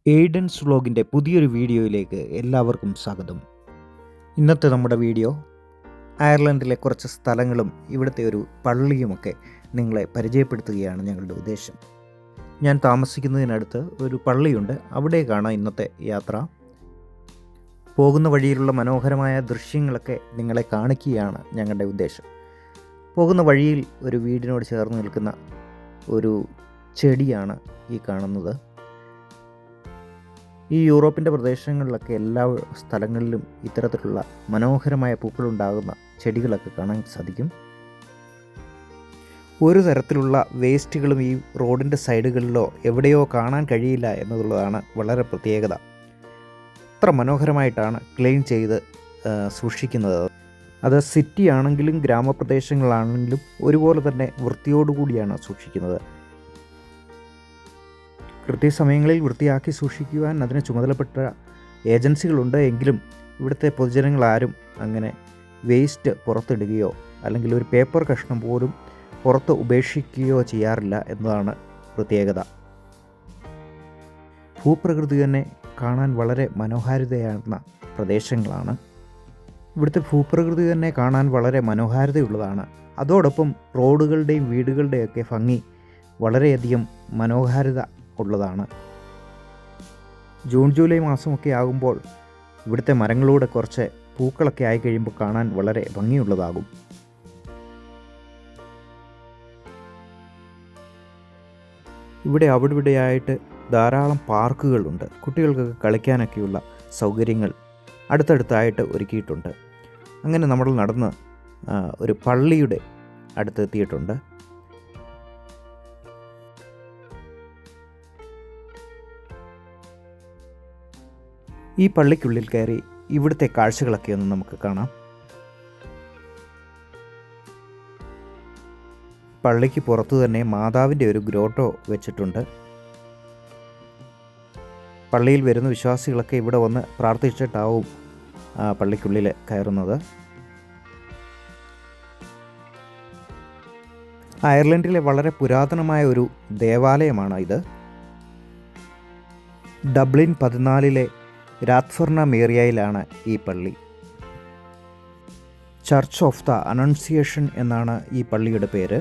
എയ്ഡൻസ് വ്ലോഗിൻ്റെ പുതിയൊരു വീഡിയോയിലേക്ക് എല്ലാവർക്കും സ്വാഗതം. ഇന്നത്തെ നമ്മുടെ വീഡിയോ അയർലൻഡിലെ കുറച്ച് സ്ഥലങ്ങളും ഇവിടുത്തെ ഒരു പള്ളിയുമൊക്കെ നിങ്ങളെ പരിചയപ്പെടുത്തുകയാണ് ഞങ്ങളുടെ ഉദ്ദേശം. ഞാൻ താമസിക്കുന്നതിനടുത്ത് ഒരു പള്ളിയുണ്ട്, അവിടേക്കാണ് ഇന്നത്തെ യാത്ര. പോകുന്ന വഴിയിലുള്ള മനോഹരമായ ദൃശ്യങ്ങളൊക്കെ നിങ്ങളെ കാണിക്കുകയാണ് ഞങ്ങളുടെ ഉദ്ദേശം. പോകുന്ന വഴിയിൽ ഒരു വീടിനോട് ചേർന്ന് നിൽക്കുന്ന ഒരു ചെടിയാണ് ഈ കാണുന്നത്. ഈ യൂറോപ്പിൻ്റെ പ്രദേശങ്ങളിലൊക്കെ എല്ലാ സ്ഥലങ്ങളിലും ഇത്തരത്തിലുള്ള മനോഹരമായ പൂക്കളുണ്ടാകുന്ന ചെടികളൊക്കെ കാണാൻ സാധിക്കും. ഒരു തരത്തിലുള്ള വേസ്റ്റുകളും ഈ റോഡിൻ്റെ സൈഡുകളിലോ എവിടെയോ കാണാൻ കഴിയില്ല എന്നുള്ളതാണ് വളരെ പ്രത്യേകത. അത്ര മനോഹരമായിട്ടാണ് ക്ലീൻ ചെയ്ത് സൂക്ഷിക്കുന്നത്. അത് സിറ്റി ആണെങ്കിലും ഗ്രാമപ്രദേശങ്ങളാണെങ്കിലും ഒരുപോലെ തന്നെ വൃത്തിയോടുകൂടിയാണ് സൂക്ഷിക്കുന്നത്. കൃത്യസമയങ്ങളിൽ വൃത്തിയാക്കി സൂക്ഷിക്കുവാൻ അതിന് ചുമതലപ്പെട്ട ഏജൻസികളുണ്ട്. എങ്കിലും ഇവിടുത്തെ പൊതുജനങ്ങളാരും അങ്ങനെ വേസ്റ്റ് പുറത്തിടുകയോ അല്ലെങ്കിൽ ഒരു പേപ്പർ കഷ്ണം പോലും പുറത്ത് ഉപേക്ഷിക്കുകയോ ചെയ്യാറില്ല എന്നതാണ് പ്രത്യേകത. ഭൂപ്രകൃതി തന്നെ കാണാൻ വളരെ മനോഹാരിതയാർന്ന പ്രദേശങ്ങളാണ്. ഇവിടുത്തെ ഭൂപ്രകൃതി തന്നെ കാണാൻ വളരെ മനോഹാരിതയുള്ളതാണ്. അതോടൊപ്പം റോഡുകളുടെയും വീടുകളുടെയൊക്കെ ഭംഗി വളരെയധികം മനോഹാരിത ഉള്ളതാണ്. ജൂൺ ജൂലൈ മാസമൊക്കെ ആകുമ്പോൾ ഇവിടുത്തെ മരങ്ങളൂടെ കുറച്ച് പൂക്കളൊക്കെ ആയി കഴിയുമ്പോൾ കാണാൻ വളരെ ഭംഗിയുള്ളതാകും. ഇവിടെ അവിടെയായിട്ട് ധാരാളം പാർക്കുകളുണ്ട്. കുട്ടികൾക്കൊക്കെ കളിക്കാനൊക്കെയുള്ള സൗകര്യങ്ങൾ അടുത്തടുത്തായിട്ട് ഒരുക്കിയിട്ടുണ്ട്. അങ്ങനെ നമ്മൾ നടന്ന് ഒരു പള്ളിയുടെ അടുത്തെത്തിയിട്ടുണ്ട്. ഈ പള്ളിക്കുള്ളിൽ കയറി ഇവിടുത്തെ കാഴ്ചകളൊക്കെ ഒന്ന് നമുക്ക് കാണാം. പള്ളിക്ക് പുറത്തു തന്നെ മാതാവിൻ്റെ ഒരു ഗ്രോട്ടോ വെച്ചിട്ടുണ്ട്. പള്ളിയിൽ വരുന്ന വിശ്വാസികളൊക്കെ ഇവിടെ വന്ന് പ്രാർത്ഥിച്ചിട്ടാവും പള്ളിക്കുള്ളിൽ കയറുന്നത്. അയർലൻഡിലെ വളരെ പുരാതനമായ ഒരു ദേവാലയമാണ് ഇത്. ഡബ്ലിൻ 14 രാത്ഫർണം ഏരിയയിലാണ് ഈ പള്ളി. ചർച്ച് ഓഫ് ദ അനൗൺസിയേഷൻ എന്നാണ് ഈ പള്ളിയുടെ പേര്.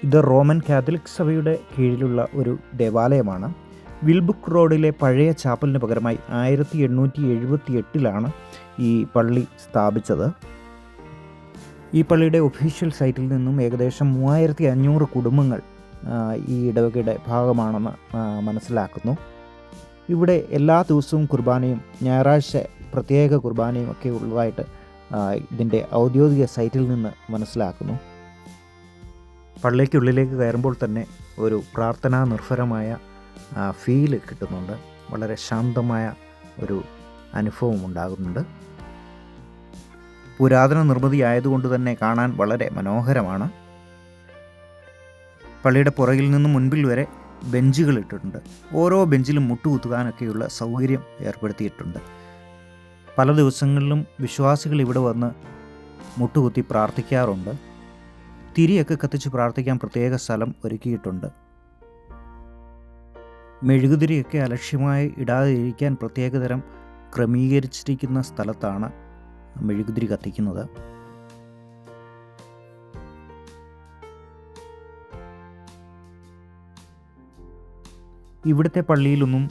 ഇത് റോമൻ കാത്തലിക് സഭയുടെ കീഴിലുള്ള ഒരു ദേവാലയമാണ്. വിൽബുക്ക് റോഡിലെ പഴയ ചാപ്പലിന് പകരമായി 1878 ഈ പള്ളി സ്ഥാപിച്ചത്. ഈ പള്ളിയുടെ ഒഫീഷ്യൽ സൈറ്റിൽ നിന്നും ഏകദേശം 3500 കുടുംബങ്ങൾ ഈ ഇടവകയുടെ ഭാഗമാണെന്ന് മനസ്സിലാക്കുന്നു. ഇവിടെ എല്ലാ ദിവസവും കുർബാനയും ഞായറാഴ്ച പ്രത്യേക കുർബാനയും ഒക്കെ ഉള്ളതായിട്ട് ഇതിൻ്റെ ഔദ്യോഗിക സൈറ്റിൽ നിന്ന് മനസ്സിലാക്കുന്നു. പള്ളിക്കുള്ളിലേക്ക് കയറുമ്പോൾ തന്നെ ഒരു പ്രാർത്ഥനാ നിർഭരമായ ഫീല് കിട്ടുന്നുണ്ട്. വളരെ ശാന്തമായ ഒരു അനുഭവം ഉണ്ടാകുന്നുണ്ട്. പുരാതന നിർമ്മിതി ആയതുകൊണ്ട് തന്നെ കാണാൻ വളരെ മനോഹരമാണ്. പള്ളിയുടെ പുറകിൽ നിന്ന് മുൻപിൽ വരെ ബെഞ്ചുകൾ ഇട്ടിട്ടുണ്ട്. ഓരോ ബെഞ്ചിലും മുട്ടുകുത്തുവാനൊക്കെയുള്ള സൗകര്യം ഏർപ്പെടുത്തിയിട്ടുണ്ട്. പല ദിവസങ്ങളിലും വിശ്വാസികൾ ഇവിടെ വന്ന് മുട്ടുകുത്തി പ്രാർത്ഥിക്കാറുണ്ട്. തിരിയൊക്കെ കത്തിച്ച് പ്രാർത്ഥിക്കാൻ പ്രത്യേക സ്ഥലം ഒരുക്കിയിട്ടുണ്ട്. മെഴുകുതിരിയൊക്കെ അലക്ഷ്യമായി ഇടാതിരിക്കാൻ പ്രത്യേകതരം ക്രമീകരിച്ചിരിക്കുന്ന സ്ഥലത്താണ് മെഴുകുതിരി കത്തിക്കുന്നത്. ഇവിടുത്തെ പള്ളിയിലൊന്നും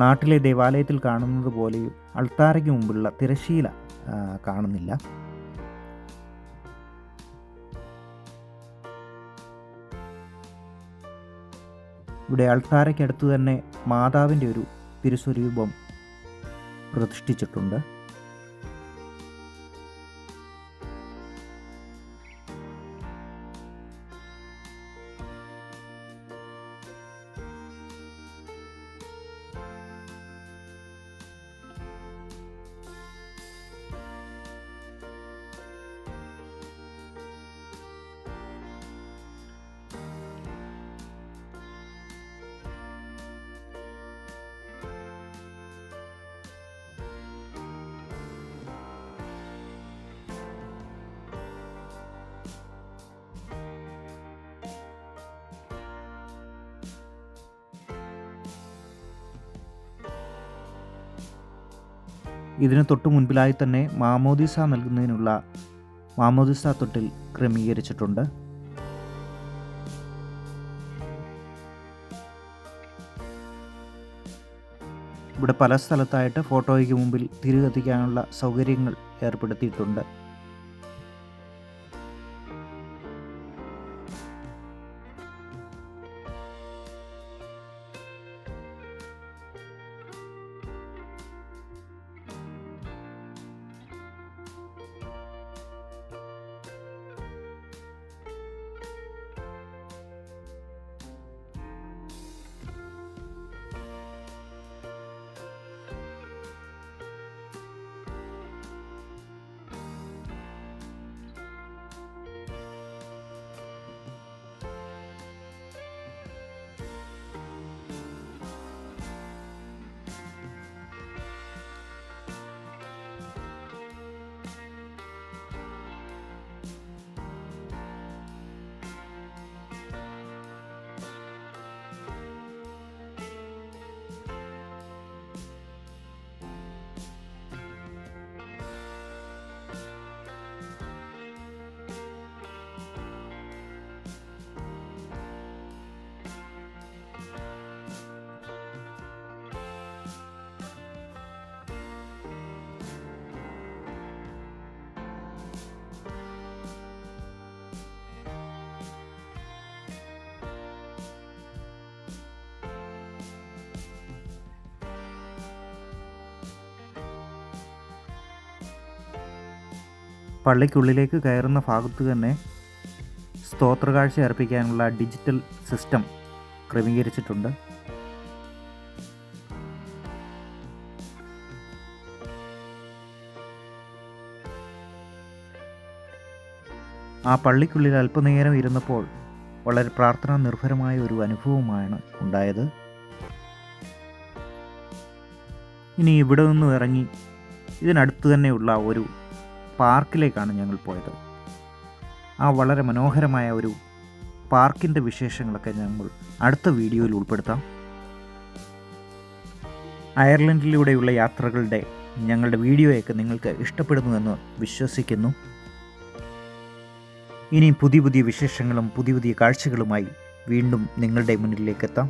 നാട്ടിലെ ദേവാലയത്തിൽ കാണുന്നത് പോലെ അൾത്താരയ്ക്ക് മുമ്പുള്ള തിരശ്ശീല കാണുന്നില്ല. ഇവിടെ അൾത്താരയ്ക്കടുത്ത് തന്നെ മാതാവിൻ്റെ ഒരു തിരുസ്വരൂപം പ്രതിഷ്ഠിച്ചിട്ടുണ്ട്. ഇതിന് തൊട്ടു മുൻപിലായി തന്നെ മാമോദിസ നൽകുന്നതിനുള്ള മാമോദിസ തൊട്ടിൽ ക്രമീകരിച്ചിട്ടുണ്ട്. ഇവിടെ പല സ്ഥലത്തായിട്ട് ഫോട്ടോയ്ക്ക് മുമ്പിൽ തിരി കത്തിക്കാനുള്ള സൗകര്യങ്ങൾ ഏർപ്പെടുത്തിയിട്ടുണ്ട്. പള്ളിക്കുള്ളിലേക്ക് കയറുന്ന ഭാഗത്ത് തന്നെ സ്തോത്രകാഴ്ച അർപ്പിക്കാനുള്ള ഡിജിറ്റൽ സിസ്റ്റം ക്രമീകരിച്ചിട്ടുണ്ട്. ആ പള്ളിക്കുള്ളിൽ അല്പനേരം ഇരുന്നപ്പോൾ വളരെ പ്രാർത്ഥനാ നിർഭരമായ ഒരു അനുഭവമാണ് ഉണ്ടായത്. ഇനി ഇവിടെ നിന്നും ഇറങ്ങി ഇതിനടുത്ത് തന്നെയുള്ള ഒരു പാർക്കിലേക്കാണ് ഞങ്ങൾ പോയത്. ആ വളരെ മനോഹരമായ ഒരു പാർക്കിൻ്റെ വിശേഷങ്ങളൊക്കെ ഞങ്ങൾ അടുത്ത വീഡിയോയിൽ ഉൾപ്പെടുത്താം. അയർലൻഡിലൂടെയുള്ള യാത്രകളുടെ ഞങ്ങളുടെ വീഡിയോയൊക്കെ നിങ്ങൾക്ക് ഇഷ്ടപ്പെടുന്നുവെന്ന് വിശ്വസിക്കുന്നു. ഇനി പുതിയ പുതിയ വിശേഷങ്ങളും പുതിയ പുതിയ കാഴ്ചകളുമായി വീണ്ടും നിങ്ങളുടെ മുന്നിലേക്ക് എത്താം.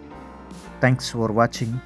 Thanks for watching.